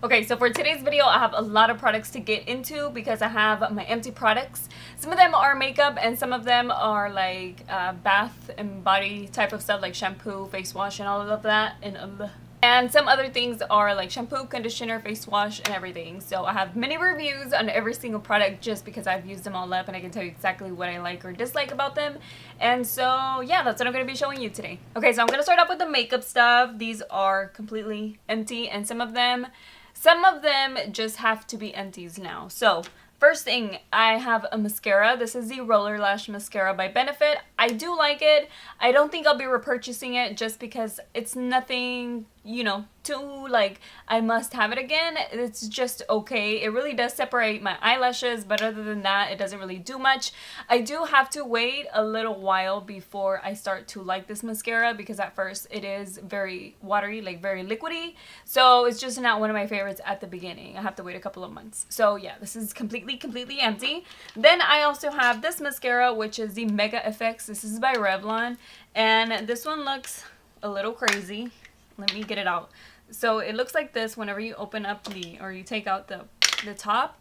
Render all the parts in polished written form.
Okay, so for today's video, I have a lot of products to get into because I have my empty products. Some of them are makeup and some of them are like bath and body type of stuff like shampoo, face wash, and all of that. And some other things are like shampoo, conditioner, face wash, and everything. So I have many reviews on every single product just because I've used them all up and I can tell you exactly what I like or dislike about them. And so yeah, that's what I'm going to be showing you today. Okay, so I'm going to start off with the makeup stuff. These are completely empty and some of them just have to be empties now. So first thing, I have a mascara. This is the Roller Lash Mascara by Benefit. I do like it. I don't think I'll be repurchasing it just because it's nothing, you know, too like I must have it again. It's just okay. It really does separate my eyelashes, but other than that, it doesn't really do much. I do have to wait a little while before I start to like this mascara because at first it is very watery, like very liquidy. So it's just not one of my favorites at the beginning. I have to wait a couple of months. So yeah, this is completely empty. Then I also have this mascara, which is the Mega Effects. This is by Revlon, and this one looks a little crazy. Let me get it out. So it looks like this whenever you open up or you take out the top.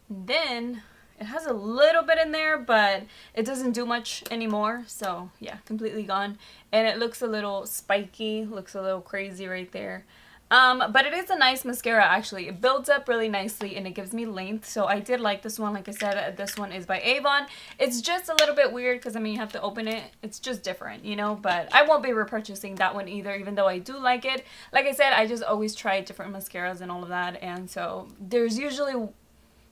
Then it has a little bit in there, but it doesn't do much anymore. So yeah, completely gone. And it looks a little spiky, looks a little crazy right there. But it is a nice mascara actually. It builds up really nicely and it gives me length. So I did like this one. Like I said, this one is by Avon. It's just a little bit weird because I mean you have to open it. It's just different, you know, but I won't be repurchasing that one either, even though I do like it. Like I said, I just always try different mascaras and all of that. And so there's usually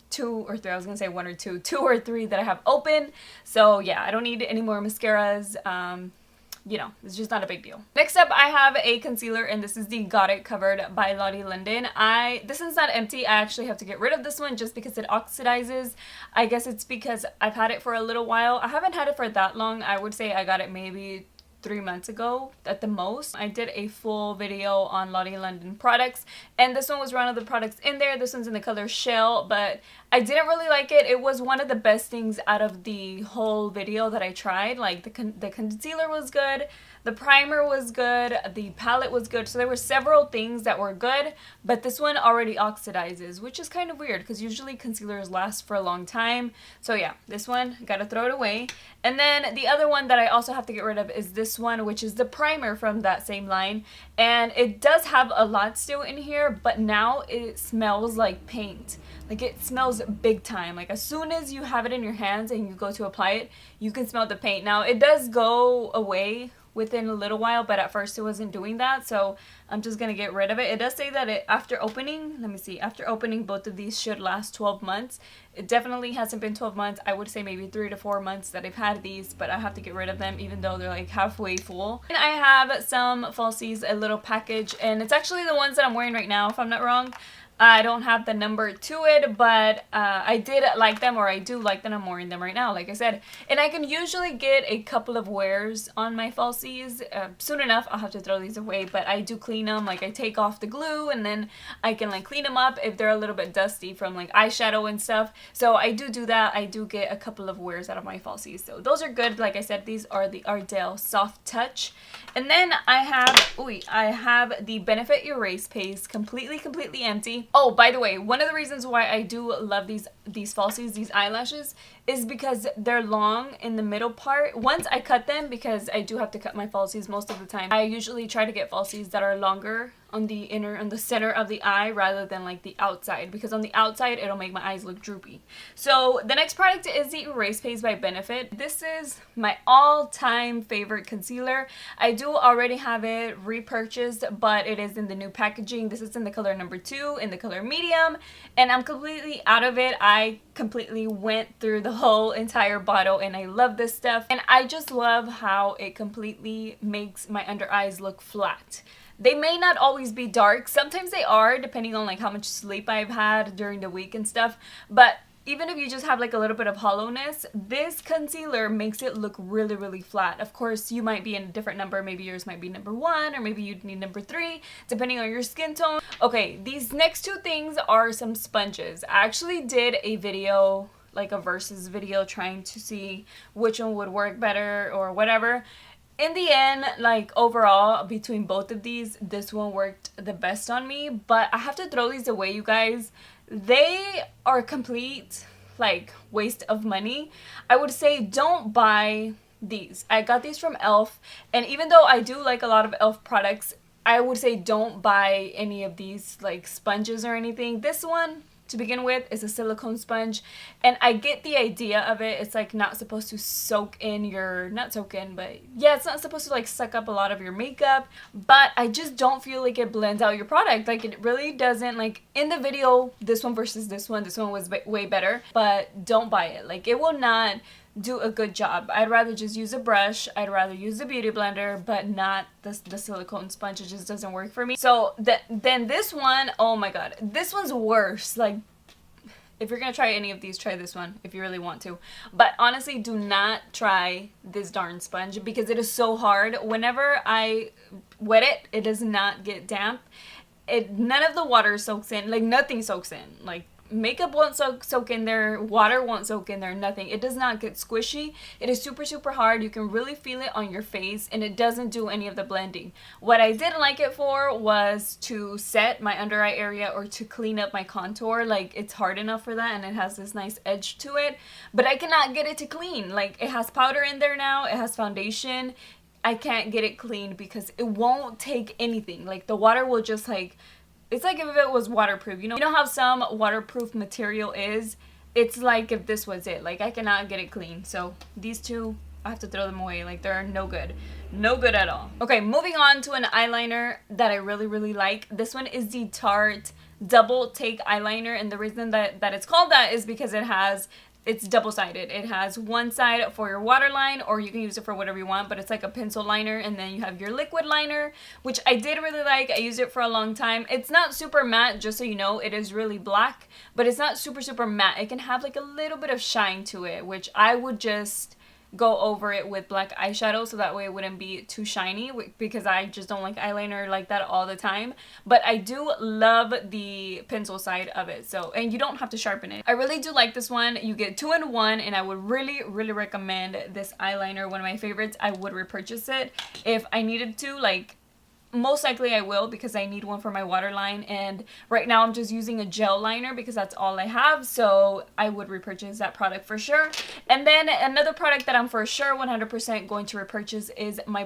two or three, I was gonna say one or two or three that I have open. So yeah, I don't need any more mascaras. You know, it's just not a big deal. Next up, I have a concealer, and this is the Got It Covered by Lottie London. This one's not empty. I actually have to get rid of this one just because it oxidizes. I guess it's because I've had it for a little while. I haven't had it for that long. I would say I got it maybe 3 months ago at the most. I did a full video on Lottie London products, and this one was one of the products in there. This one's in the color Shell, but I didn't really like it. It was one of the best things out of the whole video that I tried. Like the concealer was good, the primer was good, the palette was good. So there were several things that were good, but this one already oxidizes, which is kind of weird because usually concealers last for a long time. So yeah, this one, gotta throw it away. And then the other one that I also have to get rid of is this one, which is the primer from that same line. And it does have a lot still in here, but now it smells like paint. Like it smells big time. Like as soon as you have it in your hands and you go to apply it, you can smell the paint. Now it does go away within a little while, but at first it wasn't doing that, so I'm just gonna get rid of it. It does say that after opening, let me see, after opening, both of these should last 12 months. It definitely hasn't been 12 months. I would say maybe 3 to 4 months that I've had these, but I have to get rid of them even though they're like halfway full. And I have some falsies, a little package, and it's actually the ones that I'm wearing right now, if I'm not wrong. I don't have the number to it, but I did like them, or I do like them. I'm wearing them right now, like I said. And I can usually get a couple of wears on my falsies. Soon enough, I'll have to throw these away, but I do clean them. Like I take off the glue and then I can like clean them up if they're a little bit dusty from like eyeshadow and stuff. So I do that. I do get a couple of wears out of my falsies. So those are good. Like I said, these are the Ardell Soft Touch. And then I have the Benefit Erase Paste, completely empty. Oh, by the way, one of the reasons why I do love these falsies, these eyelashes, is because they're long in the middle part. Once I cut them, because I do have to cut my falsies most of the time, I usually try to get falsies that are longer on the center of the eye rather than like the outside, because on the outside it'll make my eyes look droopy. So the next product is the Erase Paste by Benefit. This is my all-time favorite concealer. I do already have it repurchased, but it is in the new packaging. This is in the color number 2, in the color medium, and I'm completely out of it. I completely went through the whole entire bottle and I love this stuff, and I just love how it completely makes my under eyes look flat. They may not always be dark. Sometimes they are, depending on like how much sleep I've had during the week and stuff. But even if you just have like a little bit of hollowness, this concealer makes it look really flat. Of course, you might be in a different number. Maybe yours might be number 1, or maybe you'd need number 3, depending on your skin tone. Okay, these next two things are some sponges. I actually did a video, like a versus video, trying to see which one would work better or whatever. In the end, like overall, between both of these, this one worked the best on me. But I have to throw these away, you guys. They are complete, like, waste of money. I would say don't buy these. I got these from e.l.f. And even though I do like a lot of e.l.f. products, I would say don't buy any of these, like, sponges or anything. This one, to begin with, is a silicone sponge, and I get the idea of it. It's like not supposed to soak in your, not soak in, but yeah, it's not supposed to like suck up a lot of your makeup, but I just don't feel like it blends out your product. Like, it really doesn't. Like, in the video, this one versus this one was way better, but don't buy it. Like, it will not do a good job. I'd rather just use a brush. I'd rather use the beauty blender, but not the silicone sponge. It just doesn't work for me. So then this one, oh my god, this one's worse. Like, if you're gonna try any of these, try this one if you really want to. But honestly, do not try this darn sponge because it is so hard. Whenever I wet it, it does not get damp. None of the water soaks in. Like, nothing soaks in. Like, makeup won't soak in there, water won't soak in there, nothing. It does not get squishy. It is super hard. You can really feel it on your face, and it doesn't do any of the blending. What I didn't like it for was to set my under eye area or to clean up my contour. Like, it's hard enough for that, and it has this nice edge to it, but I cannot get it to clean. Like, it has powder in there now, it has foundation. I can't get it clean because it won't take anything. Like, the water will just, like, it's like if it was waterproof. You know how some waterproof material is? It's like if this was it. Like, I cannot get it clean. So these two, I have to throw them away. Like, they're no good. No good at all. Okay, moving on to an eyeliner that I really like. This one is the Tarte Double Take Eyeliner. And the reason that it's called that is because it's double-sided. It has one side for your waterline, or you can use it for whatever you want, but it's like a pencil liner, and then you have your liquid liner, which I did really like. I used it for a long time. It's not super matte, just so you know. It is really black, but it's not super matte. It can have like a little bit of shine to it, which I would just go over it with black eyeshadow so that way it wouldn't be too shiny, because I just don't like eyeliner like that all the time. But I do love the pencil side of it. So, and you don't have to sharpen it. I really do like this one. You get 2 in 1, and I would really recommend this eyeliner. One of my favorites. I would repurchase it if I needed to. Like, most likely I will, because I need one for my waterline, and right now I'm just using a gel liner because that's all I have. So I would repurchase that product for sure. And then another product that I'm for sure 100% going to repurchase is my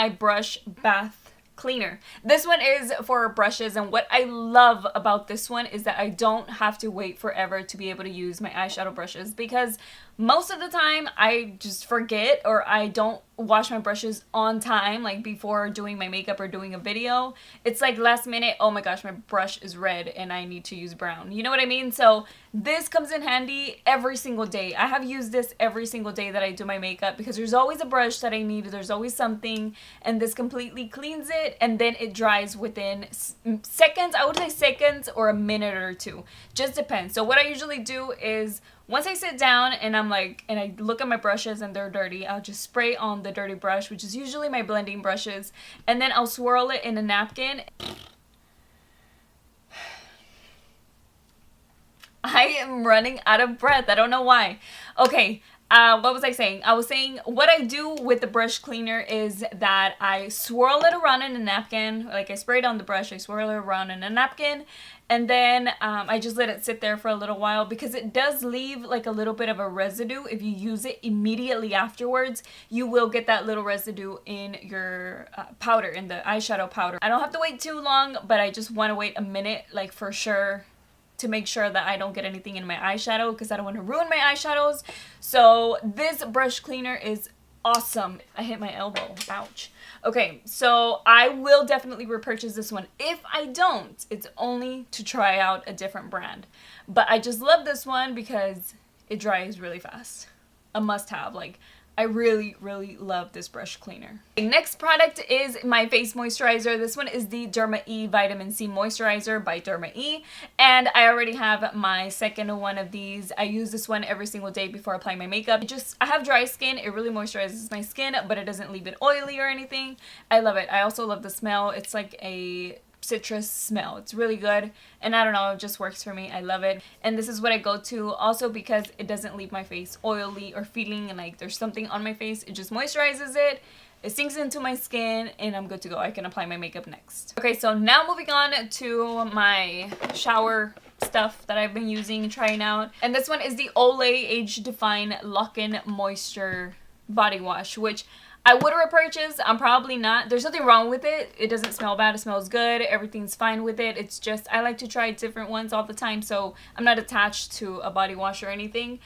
brush bath cleaner. This one is for brushes, and what I love about this one is that I don't have to wait forever to be able to use my eyeshadow brushes, because most of the time I just forget, or I don't wash my brushes on time, like before doing my makeup or doing a video. It's like last minute, oh my gosh, my brush is red and I need to use brown. You know what I mean? So this comes in handy every single day. I have used this every single day that I do my makeup, because there's always a brush that I need, there's always something, and this completely cleans it, and then it dries within seconds. I would say seconds or a minute or two, just depends. So what I usually do is, once I sit down and I look at my brushes and they're dirty, I'll just spray on the dirty brush, which is usually my blending brushes, and then I'll swirl it in a napkin. I am running out of breath. I don't know why. Okay, what was I saying? I was saying what I do with the brush cleaner is that I swirl it around in a napkin. Like, I spray it on the brush, I swirl it around in a napkin, and then I just let it sit there for a little while, because it does leave like a little bit of a residue. If you use it immediately afterwards, you will get that little residue in your powder, in the eyeshadow powder. I don't have to wait too long, but I just want to wait a minute, like, for sure, to make sure that I don't get anything in my eyeshadow, because I don't want to ruin my eyeshadows. So this brush cleaner is awesome. I hit my elbow. Ouch. Okay, so I will definitely repurchase this one. If I don't, it's only to try out a different brand. But I just love this one because it dries really fast. A must-have. Like, I really love this brush cleaner. The next product is my face moisturizer. This one is the Derma E Vitamin C Moisturizer by Derma E. And I already have my second one of these. I use this one every single day before applying my makeup. I have dry skin. It really moisturizes my skin, but it doesn't leave it oily or anything. I love it. I also love the smell. It's like a citrus smell. It's really good, and I don't know, it just works for me. I love it, and this is what I go to also because it doesn't leave my face oily or feeling like there's something on my face. It just moisturizes it. It sinks into my skin, and I'm good to go. I can apply my makeup next. Okay, so now moving on to my shower stuff that I've been using and trying out. And this one is the Olay Age Define Lock-In Moisture Body Wash, which I would repurchase. I'm probably not. There's nothing wrong with it. It doesn't smell bad. It smells good. Everything's fine with it. It's just I like to try different ones all the time, so I'm not attached to a body wash or anything.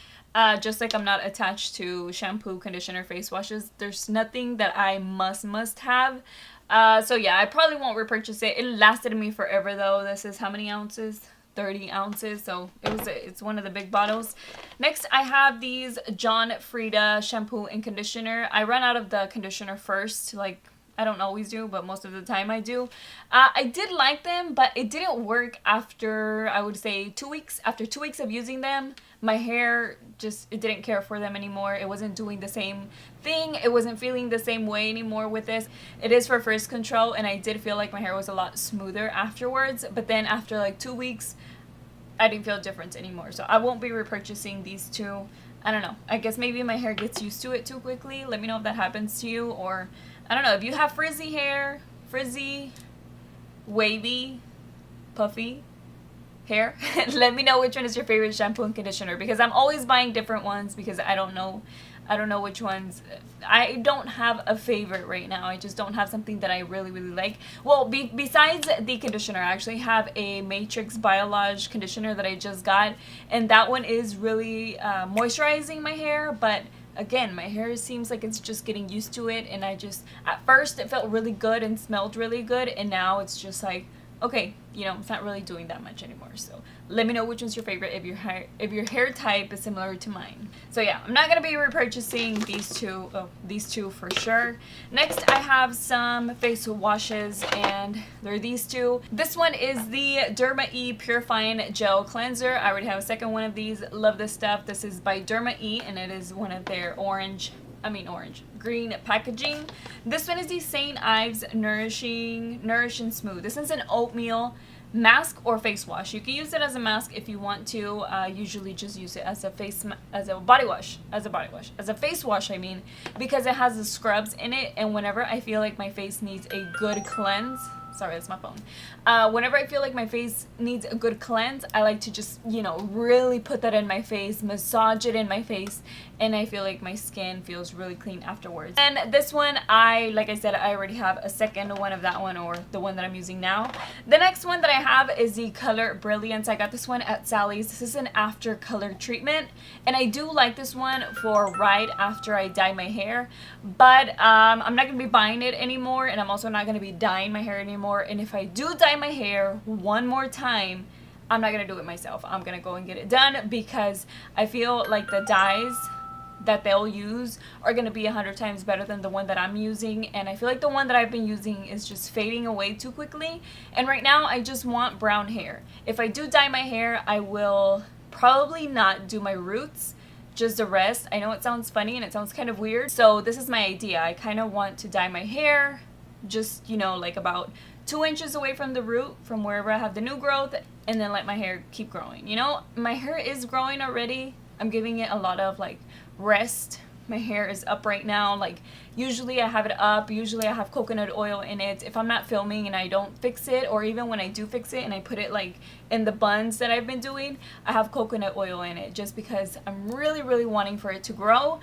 Just like I'm not attached to shampoo, conditioner, face washes. There's nothing that I must have. So yeah, I probably won't repurchase it. It lasted me forever though. This is how many ounces? 30 ounces. So it's one of the big bottles. Next, I have these John Frieda shampoo and conditioner. I run out of the conditioner first, like I don't always do, but most of the time I do. I did like them, but it didn't work after, I would say, 2 weeks. After 2 weeks of using them, my hair it didn't care for them anymore. It wasn't doing the same thing. It wasn't feeling the same way anymore with this. It is for frizz control, and I did feel like my hair was a lot smoother afterwards. But then after like 2 weeks, I didn't feel a difference anymore. So I won't be repurchasing these two. I don't know. I guess maybe my hair gets used to it too quickly. Let me know if that happens to you, or I don't know, if you have frizzy hair, frizzy, wavy, puffy hair, let me know which one is your favorite shampoo and conditioner, because I'm always buying different ones because I don't know which ones. I don't have a favorite right now. I just don't have something that I really like. Well, besides the conditioner, I actually have a Matrix Biolage conditioner that I just got, and that one is really moisturizing my hair, but again, my hair seems like it's just getting used to it, and at first it felt really good and smelled really good, and now it's just like, okay, you know, it's not really doing that much anymore. So let me know which one's your favorite if your hair type is similar to mine. So yeah, I'm not gonna be repurchasing these two for sure. Next, I have some face washes, and they're these two. This one is the Derma E Purifying Gel Cleanser. I already have a second one of these. Love this stuff. This is by Derma E, and it is one of their green packaging. This one is the St. Ives Nourish and Smooth. This is an oatmeal mask or face wash. You can use it as a mask if you want to. Usually just use it as a face wash, I mean, because it has the scrubs in it, and whenever I feel like my face needs a good cleanse, sorry, that's my phone. Whenever I feel like my face needs a good cleanse, I like to just, you know, really put that in my face, massage it in my face, and I feel like my skin feels really clean afterwards. And this one, like I said, I already have a second one of that one, or the one that I'm using now. The next one that I have is the Color Brilliance. I got this one at Sally's. This is an after color treatment, and I do like this one for right after I dye my hair, but I'm not going to be buying it anymore, and I'm also not going to be dyeing my hair anymore. And if I do dye my hair one more time, I'm not going to do it myself. I'm going to go and get it done, because I feel like the dyes that they'll use are going to be 100 times better than the one that I'm using, and I feel like the one that I've been using is just fading away too quickly, and right now I just want brown hair. If I do dye my hair, I will probably not do my roots, just the rest. I know it sounds funny and it sounds kind of weird, so this is my idea. I kind of want to dye my hair just, you know, like about 2 inches away from the root, from wherever I have the new growth, and then let my hair keep growing. You know, my hair is growing already. I'm giving it a lot of like rest. My hair is up right now. Like, usually I have it up. Usually I have coconut oil in it. If I'm not filming and I don't fix it, or even when I do fix it and I put it like in the buns that I've been doing, I have coconut oil in it, just because I'm really wanting for it to grow.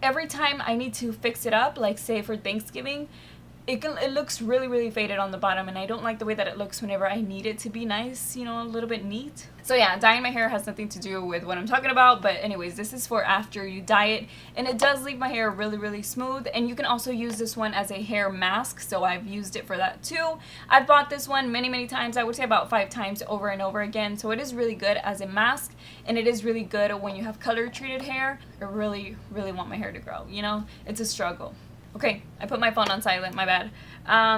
Every time I need to fix it up, like say for Thanksgiving, it looks really faded on the bottom, and I don't like the way that it looks whenever I need it to be nice, you know, a little bit neat. So yeah, dyeing my hair has nothing to do with what I'm talking about, but anyways, this is for after you dye it, and it does leave my hair really smooth. And you can also use this one as a hair mask, so I've used it for that too. I've bought this one many times. I would say about 5 times over and over again, so it is really good as a mask, and it is really good when you have color treated hair. I really want my hair to grow, you know. It's a struggle. Okay, I put my phone on silent, my bad.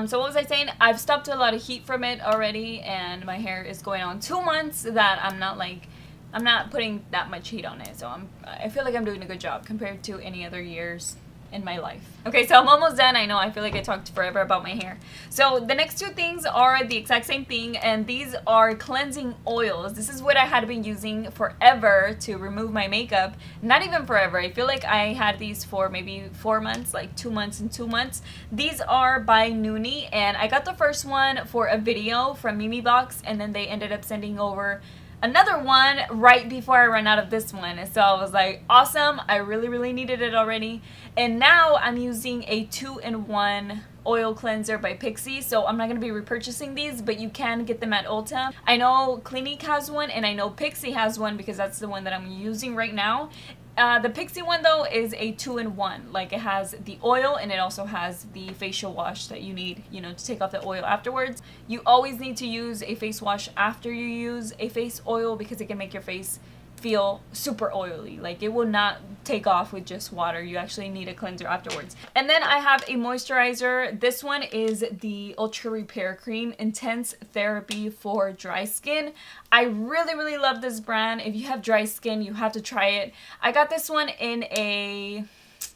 So what was I saying? I've stopped a lot of heat from it already, and my hair is going on 2 months that I'm not putting that much heat on it. So I feel like I'm doing a good job compared to any other years in my life. Okay, so I'm almost done. I know, I feel like I talked forever about my hair. So the next two things are the exact same thing, and these are cleansing oils. This is what I had been using forever to remove my makeup. Not even forever. I feel like I had these for maybe 4 months, like 2 months and 2 months. These are by Noonie, and I got the first one for a video from Mimi Box, and then they ended up sending over another one right before I ran out of this one. And so I was like, awesome, I really needed it already. And now I'm using a 2-in-1 oil cleanser by Pixi, so I'm not going to be repurchasing these, but you can get them at Ulta. I know Clinique has one, and I know Pixi has one because that's the one that I'm using right now. The Pixi one though is a 2-in-1. Like, it has the oil and it also has the facial wash that you need, you know, to take off the oil afterwards. You always need to use a face wash after you use a face oil because it can make your face feel super oily. Like, it will not take off with just water. You actually need a cleanser afterwards. And then I have a moisturizer. This one is the Ultra Repair Cream Intense Therapy for Dry Skin. I really love this brand. If you have dry skin, you have to try it. I got this one in a...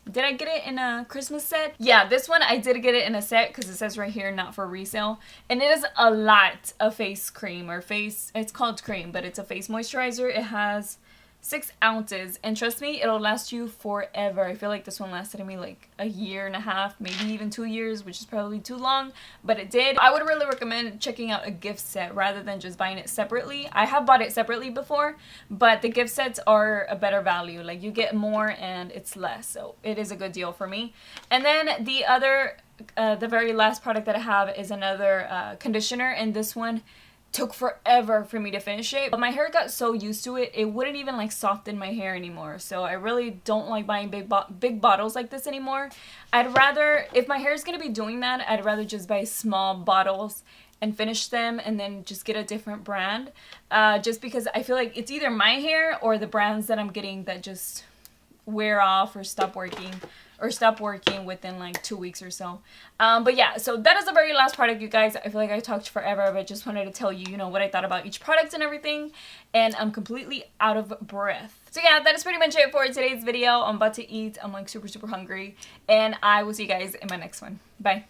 Did I get it in a Christmas set? Yeah, this one I did get it in a set because it says right here, not for resale. And it is a lot of face cream or face, it's called cream, but it's a face moisturizer. It has 6 ounces, and trust me, it'll last you forever. I feel like this one lasted me like a year and a half, maybe even 2 years, which is probably too long, but it did. I would really recommend checking out a gift set rather than just buying it separately. I have bought it separately before, but the gift sets are a better value. Like, you get more and it's less, so it is a good deal for me. And then the other, the very last product that I have is another conditioner, and this one took forever for me to finish it, but my hair got so used to it, it wouldn't even like soften my hair anymore. So I really don't like buying big bottles like this anymore. I'd rather, if my hair is gonna be doing that, I'd rather just buy small bottles and finish them and then just get a different brand, just because I feel like it's either my hair or the brands that I'm getting that just wear off or stop working within like 2 weeks or so. But yeah, so that is the very last product, you guys. I feel like I talked forever, but just wanted to tell you, you know, what I thought about each product and everything, and I'm completely out of breath. So yeah, that is pretty much it for today's video. I'm about to eat. I'm like super hungry, and I will see you guys in my next one. Bye.